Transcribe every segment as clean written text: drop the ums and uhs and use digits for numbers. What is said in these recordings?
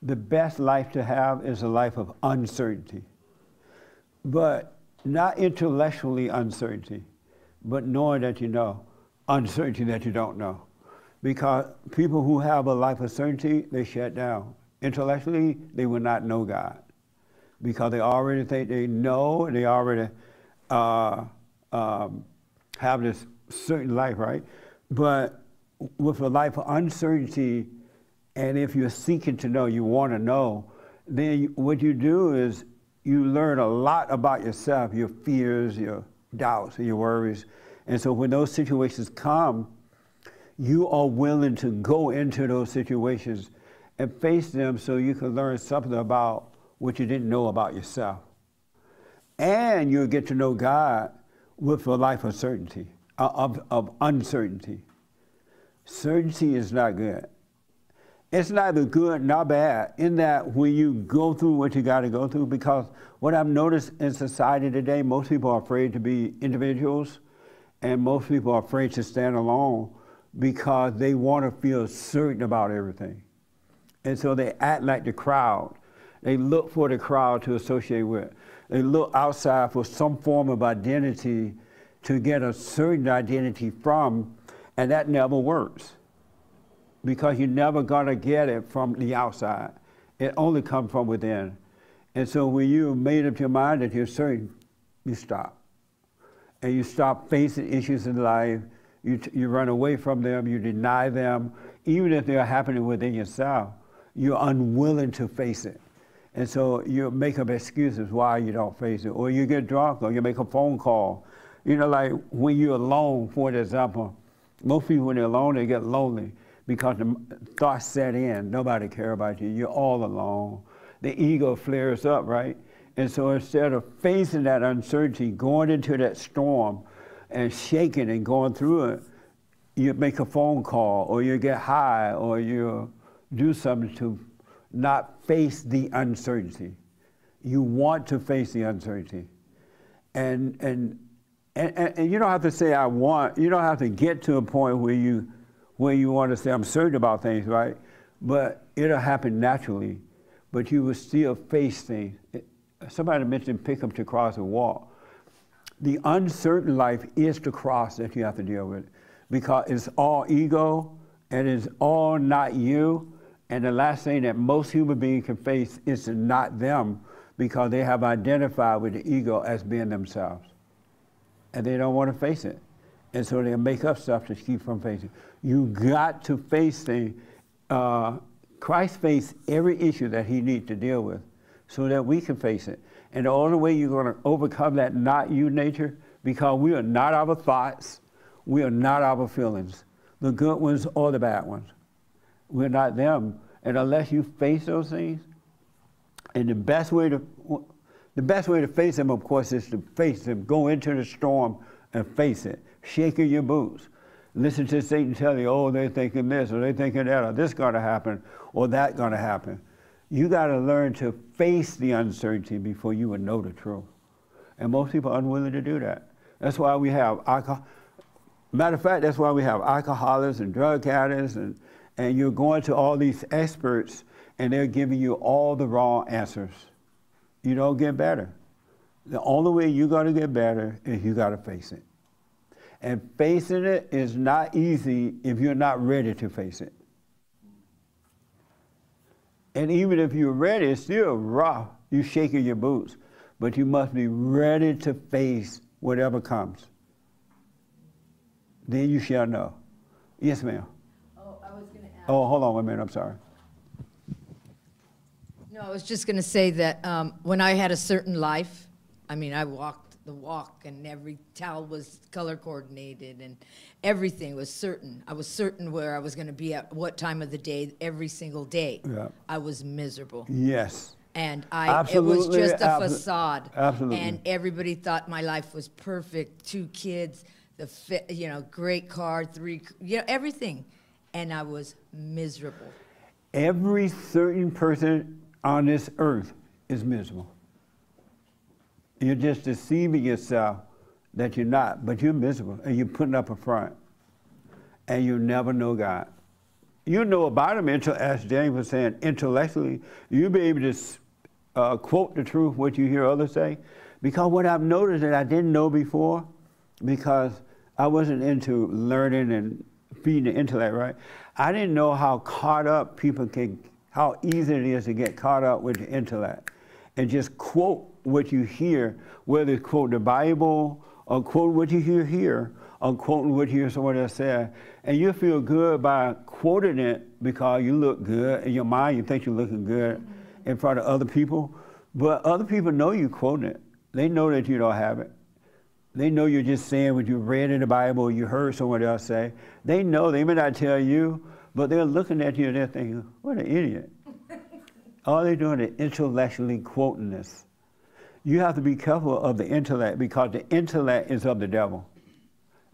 the best life to have is a life of uncertainty. But not intellectually uncertainty, but knowing that you know, uncertainty that you don't know. Because people who have a life of certainty, they shut down. Intellectually, they will not know God. Because they already think they know, they already have this certain life, right? But with a life of uncertainty, and if you're seeking to know, you want to know, then what you do is you learn a lot about yourself, your fears, your doubts, and your worries. And so when those situations come, you are willing to go into those situations and face them so you can learn something about what you didn't know about yourself. And you'll get to know God with a life of certainty, of uncertainty. Certainty is not good. It's neither good nor bad in that when you go through what you got to go through, because what I've noticed in society today, most people are afraid to be individuals, and most people are afraid to stand alone because they want to feel certain about everything. And so they act like the crowd. They look for the crowd to associate with. They look outside for some form of identity to get a certain identity from, and that never works. Because you're never gonna get it from the outside. It only comes from within. And so when you made up your mind that you're certain, you stop. And you stop facing issues in life, you run away from them, you deny them. Even if they're happening within yourself, you're unwilling to face it. And so you make up excuses why you don't face it. Or you get drunk, or you make a phone call. You know, like when you're alone, for example, most people when they're alone, they get lonely. Because the thoughts set in, nobody cares about you, you're all alone. The ego flares up, right? And so instead of facing that uncertainty, going into that storm and shaking and going through it, you make a phone call, or you get high, or you do something to not face the uncertainty. You want to face the uncertainty. And you don't have to say, I want, you don't have to get to a point where you want to say, I'm certain about things, right? But it'll happen naturally, but you will still face things. Somebody mentioned pick up your cross and walk. The uncertain life is the cross that you have to deal with, because it's all ego and it's all not you. And the last thing that most human beings can face is not them, because they have identified with the ego as being themselves. And they don't want to face it. And so they'll make up stuff to keep from facing. You got to face things. Christ faced every issue that he needs to deal with so that we can face it. And the only way you're going to overcome that not you nature, because we are not our thoughts, we are not our feelings, the good ones or the bad ones. We're not them. And unless you face those things, and the best way to face them, of course, is to face them. Go into the storm and face it. Shaking your boots. Listen to Satan tell you, oh, they're thinking this, or they're thinking that, or this gonna happen, or that gonna happen. You gotta learn to face the uncertainty before you would know the truth. And most people are unwilling to do that. That's why we have alcohol. Matter of fact, that's why we have alcoholics and drug addicts, and you're going to all these experts, and they're giving you all the wrong answers. You don't get better. The only way you're gonna get better is you gotta face it. And facing it is not easy if you're not ready to face it. And even if you're ready, it's still rough. You're shaking your boots. But you must be ready to face whatever comes. Then you shall know. Yes, ma'am. Oh, I was going to ask. Oh, hold on 1 minute, I'm sorry. No, I was just going to say that when I had a certain life, I mean, I walked the walk, and every towel was color coordinated, and everything was certain. I was certain where I was going to be at what time of the day every single day. Yeah. I was miserable. Yes. And it Absolutely, was just a facade. Absolutely. And everybody thought my life was perfect. 2 kids, great car, 3, everything. And I was miserable. Every certain person on this earth is miserable. You're just deceiving yourself that you're not, but you're miserable, and you're putting up a front, and you'll never know God. you know about him, as James was saying, intellectually. You'll be able to quote the truth, what you hear others say. Because what I've noticed that I didn't know before, because I wasn't into learning and feeding the intellect, right? I didn't know how caught up people how easy it is to get caught up with the intellect and just quote what you hear, whether it's quote the Bible or quote what you hear here or quoting what you hear someone else say. And you feel good by quoting it because you look good. In your mind, you think you're looking good in front of other people. But other people know you quoting it. They know that you don't have it. They know you're just saying what you read in the Bible or you heard someone else say. They know, they may not tell you, but they're looking at you and they're thinking, what an idiot. All they're doing is intellectually quoting this. You have to be careful of the intellect because the intellect is of the devil.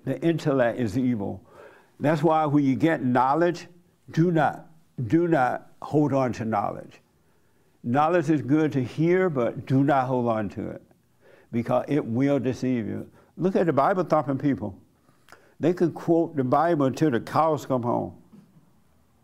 The intellect is evil. That's why when you get knowledge, do not hold on to knowledge. Knowledge is good to hear, but do not hold on to it because it will deceive you. Look at the Bible-thumping people. They could quote the Bible until the cows come home,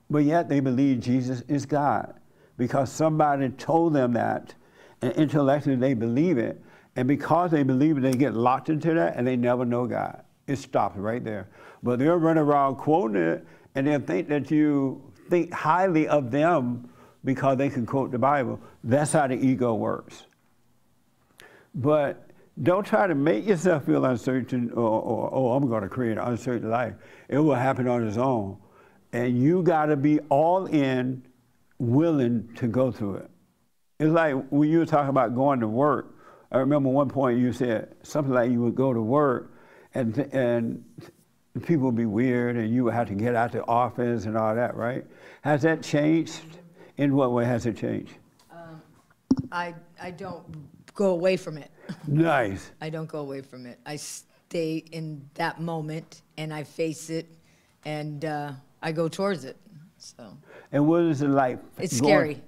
but yet they believe Jesus is God because somebody told them that, and intellectually they believe it, and because they believe it, they get locked into that, and they never know God. It stops right there. But they'll run around quoting it, and they'll think that you think highly of them because they can quote the Bible. That's how the ego works. But don't try to make yourself feel uncertain or oh, I'm going to create an uncertain life. It will happen on its own. And you got to be all in, willing to go through it. It's like when you were talking about going to work. I remember one point you said something like you would go to work and people would be weird and you would have to get out the office and all that, right? Has that changed? In what way has it changed? I don't go away from it. Nice. I don't go away from it. I stay in that moment and I face it and I go towards it. So. And what is it like? It's scary.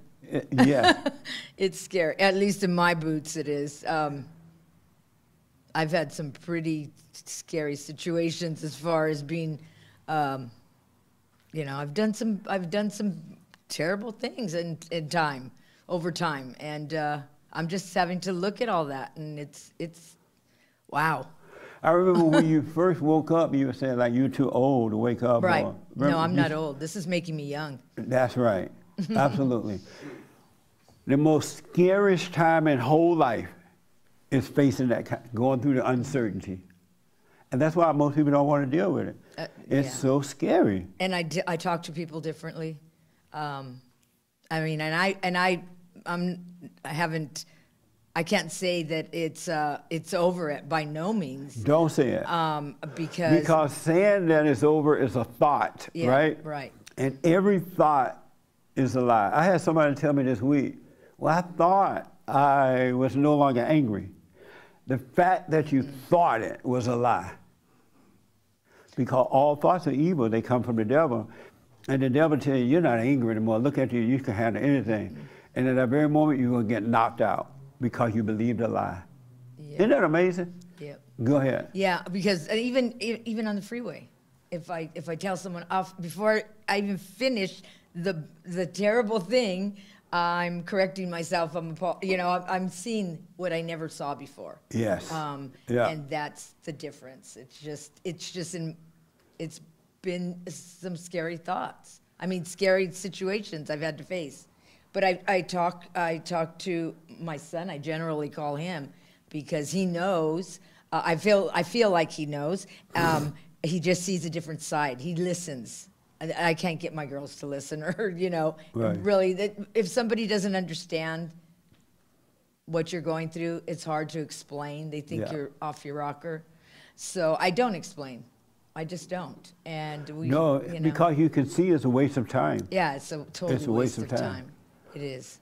Yeah. It's scary. At least in my boots it is. I've had some pretty scary situations as far as being, you know, I've done some terrible things in time, over time, and I'm just having to look at all that, and it's, wow. I remember when you first woke up, you were saying like you're too old to wake up. Right. No, I'm not old. This is making me young. That's right. Absolutely. The most scariest time in whole life is facing that, going through the uncertainty. And that's why most people don't want to deal with it. It's so scary. And I talk to people differently. I mean, I can't say that it's over it by no means. Don't say it. Because saying that it's over is a thought, right? Right. And every thought is a lie. I had somebody tell me this week, well, I thought I was no longer angry. The fact that you thought it was a lie. Because all thoughts are evil, they come from the devil. And the devil tells you, you're not angry anymore. Look at you, you can handle anything. And at that very moment, you're going to get knocked out because you believed a lie. Yep. Isn't that amazing? Yep. Go ahead. Yeah, because even on the freeway, if I tell someone off, before I even finish the terrible thing, I'm correcting myself. I'm seeing what I never saw before. Yes. Yeah. And that's the difference. It's been some scary thoughts. I mean, scary situations I've had to face. But I talk to my son. I generally call him because he knows. I feel like he knows. He just sees a different side. He listens. I can't get my girls to listen, or right. Really, if somebody doesn't understand what you're going through, it's hard to explain. They think you're off your rocker, so I don't explain. I just don't. And because you can see it's a waste of time. Yeah, it's a total waste of time. It is.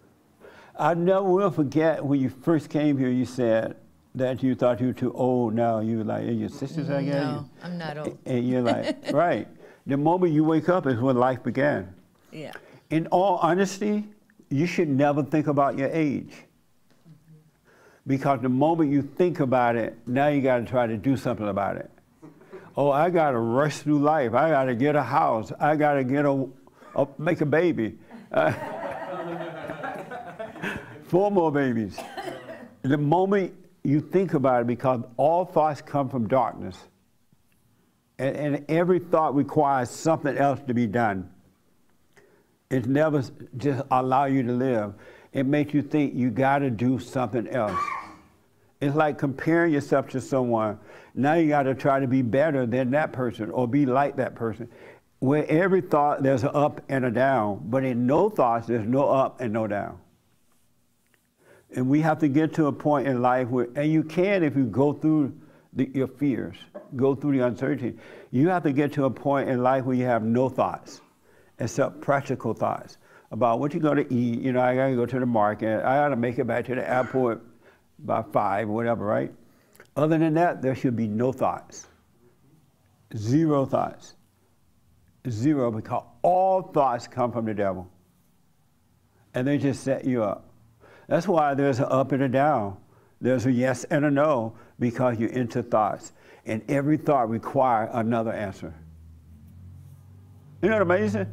I never will forget when you first came here. You said that you thought you were too old. Now you were like, your sisters, I guess. No, I'm not old. And you're like, right. The moment you wake up is when life began. Yeah. In all honesty, you should never think about your age. Because the moment you think about it, now you got to try to do something about it. Oh, I got to rush through life. I got to get a house. I got to get or make a baby. 4 more babies. The moment you think about it, because all thoughts come from darkness, and every thought requires something else to be done. It never just allow you to live. It makes you think you got to do something else. It's like comparing yourself to someone. Now you got to try to be better than that person or be like that person. Where every thought, there's an up and a down, but in no thoughts, there's no up and no down. And we have to get to a point in life where, and you can if you go through your fears, go through the uncertainty. You have to get to a point in life where you have no thoughts, except practical thoughts about what you're going to eat. You know, I got to go to the market. I got to make it back to the airport by 5 or whatever, right? Other than that, there should be no thoughts. 0 thoughts. 0, because all thoughts come from the devil. And they just set you up. That's why there's an up and a down. There's a yes and a no, because you're into thoughts. And every thought requires another answer. Isn't that amazing?